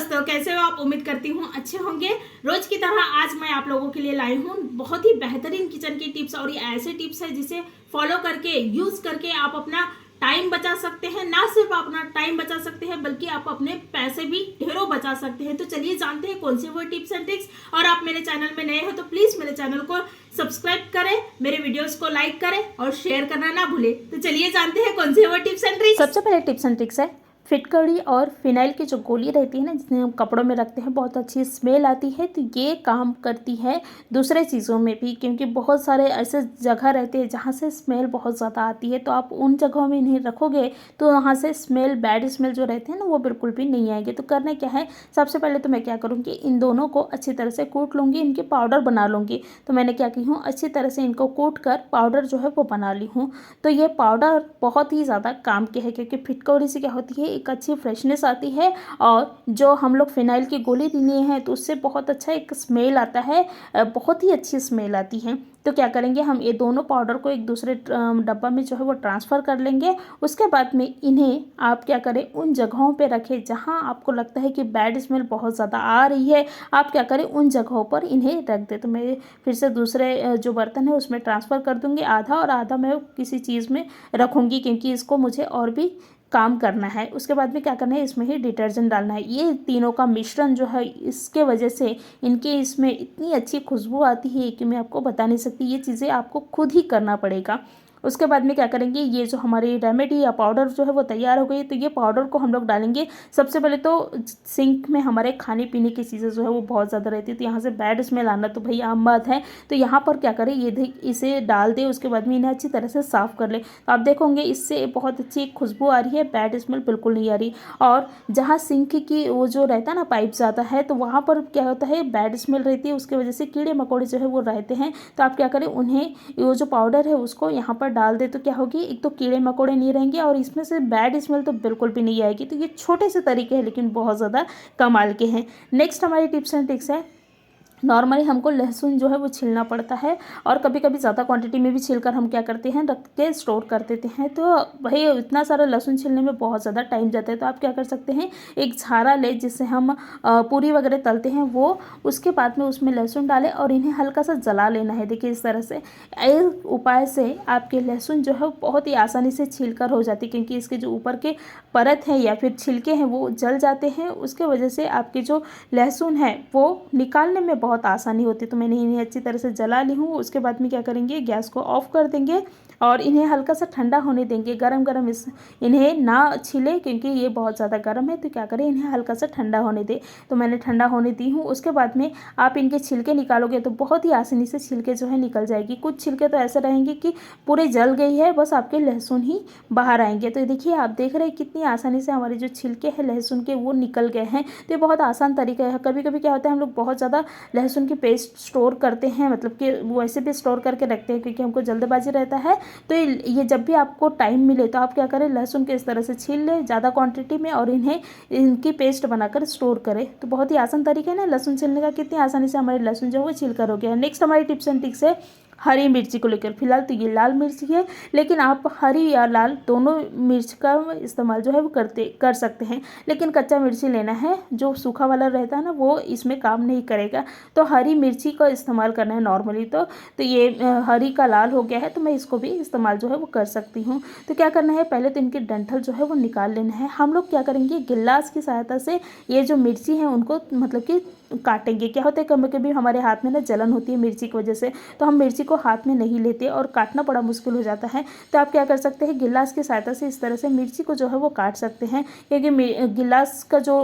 दोस्तों, कैसे हो आप? उम्मीद करती हूँ अच्छे होंगे। रोज की तरह आज मैं आप लोगों के लिए लाई हूँ बहुत ही बेहतरीन किचन की टिप्स। और ये ऐसे टिप्स है जिसे फॉलो करके यूज करके आप अपना टाइम बचा सकते हैं। ना सिर्फ अपना टाइम बचा सकते हैं बल्कि आप अपने पैसे भी ढेरों बचा सकते हैं। तो चलिए जानते हैं कौन सी वो टिप्स एंड ट्रिक्स। और आप मेरे चैनल में नए हो तो प्लीज मेरे चैनल को सब्सक्राइब करें, मेरे वीडियोस को लाइक करें और शेयर करना ना भूलें। तो चलिए जानते हैं कौन सी वो टिप्स एंड ट्रिक्स। सबसे पहले टिप्स एंड ट्रिक्स है फिटकड़ी और फिनाइल की जो गोली रहती है ना, जिसे हम कपड़ों में रखते हैं, बहुत अच्छी स्मेल आती है। तो ये काम करती है दूसरे चीज़ों में भी, क्योंकि बहुत सारे ऐसे जगह रहते हैं जहाँ से स्मेल बहुत ज़्यादा आती है। तो आप उन जगहों में इन्हें रखोगे तो वहाँ से स्मेल, बैड स्मेल जो रहते हैं ना, वो बिल्कुल भी नहीं आएंगे। तो करना क्या है, सबसे पहले तो मैं क्या करूँगी, इन दोनों को अच्छी तरह से कूट लूँगी, इनके पाउडर बना लूँगी। तो मैंने क्या की हूँ, अच्छी तरह से इनको कूट कर पाउडर जो है वो बना ली हूँ। तो ये पाउडर बहुत ही ज़्यादा काम के है, क्योंकि फिटकड़ी से क्या होती है, एक अच्छी फ्रेशनेस आती है। और जो हम लोग फिनाइल की गोली लिए हैं तो उससे बहुत अच्छा एक स्मेल आता है, बहुत ही अच्छी स्मेल आती है। तो क्या करेंगे, हम ये दोनों पाउडर को एक दूसरे डब्बा में जो है वो ट्रांसफ़र कर लेंगे। उसके बाद में इन्हें आप क्या करें, उन जगहों पे रखें जहाँ आपको लगता है कि बैड स्मेल बहुत ज़्यादा आ रही है। आप क्या करें, उन जगहों पर इन्हें रख दें। तो मैं फिर से दूसरे जो बर्तन है उसमें ट्रांसफ़र कर दूँगी आधा, और आधा मैं किसी चीज़ में रखूँगी, क्योंकि इसको मुझे और भी काम करना है। उसके बाद में क्या करना है, इसमें ही डिटर्जेंट डालना है। ये तीनों का मिश्रण जो है, इसके वजह से इनके इसमें इतनी अच्छी खुशबू आती है कि मैं आपको बता नहीं सकती। ये चीज़ें आपको खुद ही करना पड़ेगा। उसके बाद में क्या करेंगे, ये जो हमारी रेमेडी या पाउडर जो है वो तैयार हो गई। तो ये पाउडर को हम लोग डालेंगे। सबसे पहले तो सिंक में हमारे खाने पीने की चीज़ें जो है वो बहुत ज़्यादा रहती है, तो यहाँ से बैड स्मेल आना तो भाई आम बात है। तो यहाँ पर क्या करें, ये देख इसे डाल दें। उसके बाद में इन्हें अच्छी तरह से साफ़ कर लें। तो आप देखोगे इससे बहुत अच्छी खुशबू आ रही है, बैड स्मेल बिल्कुल नहीं आ रही। और जहाँ सिंक की वो जो रहता है ना, पाइप जाता है, तो वहाँ पर क्या होता है, बैड स्मेल रहती है, उसकी वजह से कीड़े मकोड़े जो है वो रहते हैं। तो आप क्या करें, उन्हें वो जो पाउडर है उसको यहाँ पर डाल दे। तो क्या होगी, एक तो कीड़े मकोड़े नहीं रहेंगे और इसमें से बैड स्मेल तो बिल्कुल भी नहीं आएगी। तो ये छोटे से तरीके हैं लेकिन बहुत ज़्यादा कमाल के हैं। नेक्स्ट हमारी टिप्स एंड ट्रिक्स है, नॉर्मली हमको लहसुन जो है वो छीलना पड़ता है, और कभी कभी ज़्यादा क्वांटिटी में भी छीलकर हम क्या करते हैं, रख के स्टोर कर देते हैं। तो भाई इतना सारा लहसुन छीलने में बहुत ज़्यादा टाइम जाता है। तो आप क्या कर सकते हैं, एक झारा ले जिससे हम पूरी वगैरह तलते हैं वो, उसके बाद में उसमें लहसुन डालें और इन्हें हल्का सा जला लेना है। देखिए इस तरह से, इस उपाय से आपके लहसुन जो है बहुत ही आसानी से छील कर हो जाती है, क्योंकि इसके जो ऊपर के परत है या फिर छिलके हैं वो जल जाते हैं। उसके वजह से आपके जो लहसुन है वो निकालने में बहुत आसानी होती है। तो मैंने इन्हें अच्छी तरह से जला ली हूँ। उसके बाद में क्या करेंगे, गैस को ऑफ कर देंगे और इन्हें हल्का सा ठंडा होने देंगे। गरम गरम इन्हें ना छीलें, क्योंकि ये बहुत ज़्यादा गर्म है। तो क्या करें, इन्हें हल्का सा ठंडा होने दें। तो मैंने ठंडा होने दी हूँ। उसके बाद में आप इनके छिलके निकालोगे तो बहुत ही आसानी से छिलके जो है निकल जाएगी। कुछ छिलके तो ऐसे रहेंगे कि पूरे जल गई है, बस आपके लहसुन ही बाहर आएंगे। तो देखिए आप देख रहे हैं कितनी आसानी से हमारे जो छिलके हैं लहसुन के वो निकल गए हैं। तो ये बहुत आसान तरीका है। कभी कभी क्या होता है, हम लोग बहुत ज़्यादा लहसुन की पेस्ट स्टोर करते हैं, मतलब कि वैसे भी स्टोर करके रखते हैं क्योंकि हमको जल्दबाजी रहता है। तो ये जब भी आपको टाइम मिले तो आप क्या करें, लहसुन के इस तरह से छील लें ज़्यादा क्वांटिटी में और इन्हें इनकी पेस्ट बनाकर स्टोर करें। तो बहुत ही आसान तरीका है ना लहसुन छीलने का, कितनी आसानी से हमारे लहसुन जो है वो छिल कर हो गया। नेक्स्ट हमारी टिप्स एंड ट्रिक्स है हरी मिर्ची को लेकर। फिलहाल तो ये लाल मिर्ची है, लेकिन आप हरी या लाल दोनों मिर्च का इस्तेमाल जो है वो कर सकते हैं। लेकिन कच्चा मिर्ची लेना है, जो सूखा वाला रहता है ना वो इसमें काम नहीं करेगा। तो हरी मिर्ची का इस्तेमाल करना है नॉर्मली। तो ये हरी का लाल हो गया है, तो मैं इसको भी इस्तेमाल जो है वो कर सकती हूँ। तो क्या करना है, पहले तो इनके डंठल जो है वो निकाल लेना है। हम लोग क्या करेंगे, गिलास की सहायता से ये जो मिर्ची है उनको मतलब कि काटेंगे। क्या होता है, कभी कभी हमारे हाथ में ना जलन होती है मिर्ची की वजह से, तो हम मिर्ची को हाथ में नहीं लेते और काटना बड़ा मुश्किल हो जाता है। तो आप क्या कर सकते हैं, गिलास की सहायता से इस तरह से मिर्ची को जो है वो काट सकते हैं। क्योंकि गिलास का जो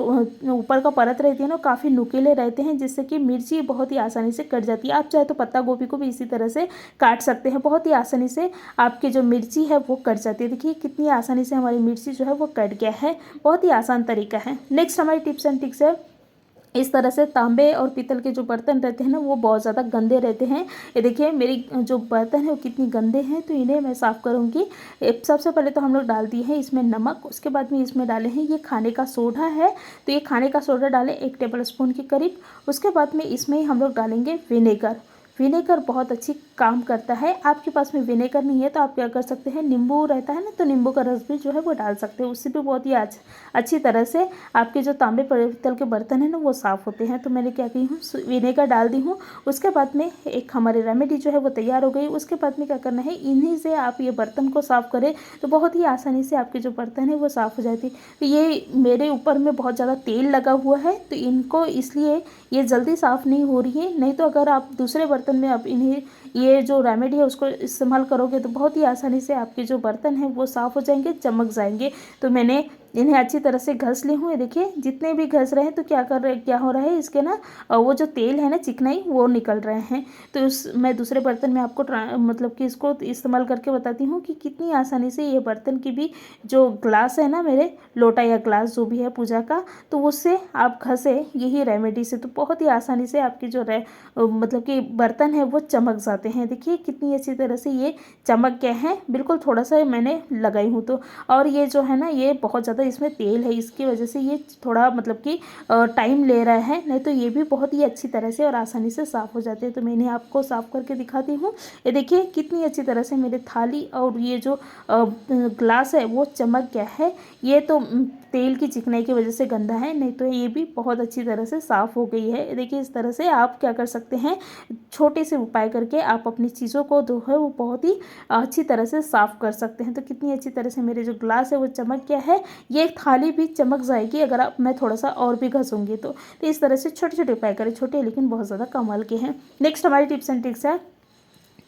ऊपर का परत रहती है ना काफ़ी नुकीले रहते हैं, जिससे कि मिर्ची बहुत ही आसानी से कट जाती है। आप चाहे तो पत्ता गोभी को भी इसी तरह से काट सकते हैं, बहुत ही आसानी से आपकी जो मिर्ची है वो कट जाती है। देखिए कितनी आसानी से हमारी मिर्ची जो है वो कट गया है, बहुत ही आसान तरीका है। नेक्स्ट हमारी टिप्स एंड ट्रिक्स है, इस तरह से तांबे और पीतल के जो बर्तन रहते हैं ना वो बहुत ज़्यादा गंदे रहते हैं। ये देखिए मेरी जो बर्तन है वो कितनी गंदे हैं, तो इन्हें मैं साफ़ करूँगी। सबसे पहले तो हम लोग डाल दिए हैं इसमें नमक, उसके बाद में इसमें डाले हैं ये खाने का सोडा है। तो ये खाने का सोडा डालें 1 टेबल स्पून के करीब। उसके बाद में इसमें हम लोग डालेंगे विनेगर। विनेगर बहुत अच्छी काम करता है। आपके पास में विनेगर नहीं है तो आप क्या कर सकते हैं, नींबू रहता है ना, तो नींबू का रस भी जो है वो डाल सकते हैं, उससे भी बहुत ही अच्छी तरह से आपके जो तांबे पीतल के बर्तन हैं ना वो साफ़ होते हैं। तो मैंने क्या की हूँ, विनेगर डाल दी हूँ। उसके बाद में एक हमारी रेमेडी जो है वो तैयार हो गई। उसके बाद में क्या करना है, इन्हीं से आप ये बर्तन को साफ़ करें तो बहुत ही आसानी से आपके जो बर्तन है वो साफ़ हो जाती है। तो ये मेरे ऊपर में बहुत ज़्यादा तेल लगा हुआ है तो इनको इसलिए ये जल्दी साफ़ नहीं हो रही है। नहीं तो अगर आप दूसरे बर्तन में आप इन्हें ये जो रेमेडी है उसको इस्तेमाल करोगे तो बहुत ही आसानी से आपके जो बर्तन हैं वो साफ़ हो जाएंगे, चमक जाएंगे। तो मैंने इन्हें अच्छी तरह से घस ली हूँ। ये देखिए जितने भी घस रहे हैं तो क्या हो रहा है, इसके ना वो जो तेल है ना, चिकनाई, वो निकल रहे हैं। तो मैं दूसरे बर्तन में आपको मतलब कि इसको इस्तेमाल करके बताती हूँ कि कितनी आसानी से ये बर्तन की भी जो ग्लास है ना, मेरे लोटा या ग्लास जो भी है पूजा का, तो उससे आप घसे यही रेमेडी से, तो बहुत ही आसानी से आपकी जो मतलब कि बर्तन है वो चमक जाते हैं। देखिए कितनी अच्छी तरह से ये चमक गए हैं। बिल्कुल थोड़ा सा मैंने लगाई हूँ तो, और ये जो है ना, ये बहुत ज़्यादा इसमें तेल है, इसकी वजह से ये थोड़ा मतलब कि टाइम ले रहा है, नहीं तो ये भी बहुत ही अच्छी तरह से और आसानी से साफ़ हो जाते हैं। तो मैंने आपको साफ़ करके दिखाती हूँ। ये देखिए कितनी अच्छी तरह से मेरे थाली और ये जो ग्लास है वो चमक गया है। ये तो तेल की चिकनाई की वजह से गंदा है, नहीं तो ये भी बहुत अच्छी तरह से साफ़ हो गई है। देखिए इस तरह से आप क्या कर सकते हैं, छोटे से उपाय करके आप अपनी चीज़ों को जो है वो बहुत ही अच्छी तरह से साफ़ कर सकते हैं। तो कितनी अच्छी तरह से मेरे जो ग्लास है वो चमक गया है। ये थाली भी चमक जाएगी अगर मैं थोड़ा सा और भी घसूंगी तो इस तरह से छोटे छोटे उपाय करें, छोटे लेकिन बहुत ज़्यादा कमाल के हैं। नेक्स्ट हमारी टिप्स एंड ट्रिक्स है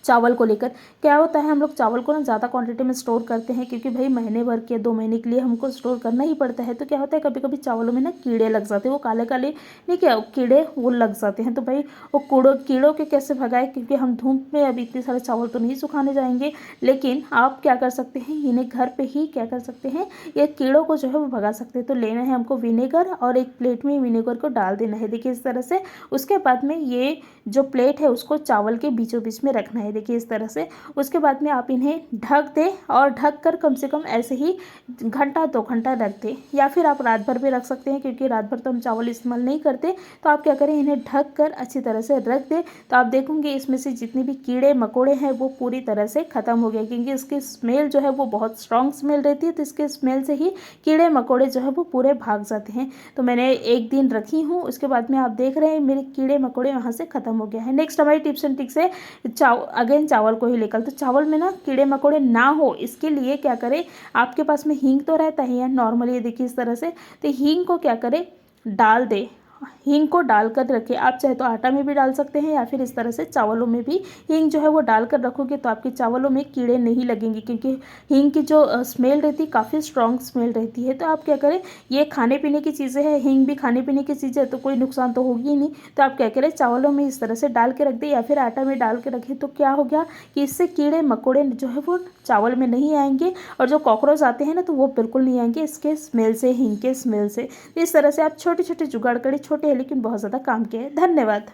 चावल को लेकर। क्या होता है, हम लोग चावल को ना ज़्यादा क्वांटिटी में स्टोर करते हैं क्योंकि भाई महीने भर के 2 महीने के लिए हमको स्टोर करना ही पड़ता है। तो क्या होता है, कभी कभी चावलों में ना कीड़े लग जाते हैं, वो काले काले नहीं, क्या कीड़े वो लग जाते हैं। तो भाई वो कीड़ों के कैसे भगाए, क्योंकि हम धूप में अभी इतने सारे चावल तो नहीं सुखाने जाएंगे, लेकिन आप क्या कर सकते हैं, इन्हें घर पर ही क्या कर सकते हैं, ये कीड़ों को जो है वो भगा सकते हैं। तो लेना है हमको विनेगर और एक प्लेट में विनेगर को डाल देना है, देखिए इस तरह से। उसके बाद में ये जो प्लेट है उसको चावल के बीचों बीच में रखना है, देखिए इस तरह से। उसके बाद में आप इन्हें ढक दें और ढक कर कम से कम ऐसे ही घंटा 2 घंटा रख दें, या फिर आप रात भर भी रख सकते हैं, क्योंकि रात भर तो हम चावल इस्तेमाल नहीं करते। तो आप क्या करें, इन्हें ढक कर अच्छी तरह से रख दें। तो आप देखोगे इसमें से जितने भी कीड़े मकोड़े हैं वो पूरी तरह से ख़त्म हो गए, क्योंकि इसकी स्मेल जो है वो बहुत स्ट्रॉन्ग स्मेल रहती है। तो इसके स्मेल से ही कीड़े मकोड़े जो है वो पूरे भाग जाते हैं। तो मैंने 1 दिन रखी हूँ, उसके बाद में आप देख रहे हैं मेरे कीड़े मकोड़े वहाँ से ख़त्म हो गया है। नेक्स्ट हमारी टिप्स एंड ट्रिक्स है अगेन चावल को ही लेकर। तो चावल में ना कीड़े मकोड़े ना हो, इसके लिए क्या करें, आपके पास में हींग तो रहता ही है नॉर्मली, ये देखिए इस तरह से। तो हींग को क्या करें, डाल दे, हींग को डालकर रखें। आप चाहे तो आटा में भी डाल सकते हैं या फिर इस तरह से चावलों में भी हींग जो है वो डालकर रखोगे तो आपके चावलों में कीड़े नहीं लगेंगे, क्योंकि हींग की जो स्मेल रहती है काफ़ी स्ट्रॉन्ग स्मेल रहती है। तो आप क्या करें, ये खाने पीने की चीज़ें हैं, हींग भी खाने पीने की चीज़ है तो कोई नुकसान तो होगी ही नहीं। तो आप क्या करें, चावलों में इस तरह से डाल के रख दें या फिर आटा में डाल के रखें। तो क्या हो गया कि इससे कीड़े मकोड़े जो है वो चावल में नहीं आएंगे, और जो कॉकरोच आते हैं ना तो वो बिल्कुल नहीं आएंगे इसके स्मेल से, हींग के स्मेल से। इस तरह से आप छोटे छोटे जुगाड़ करें, छोटे हैं लेकिन बहुत ज़्यादा काम के हैं। धन्यवाद।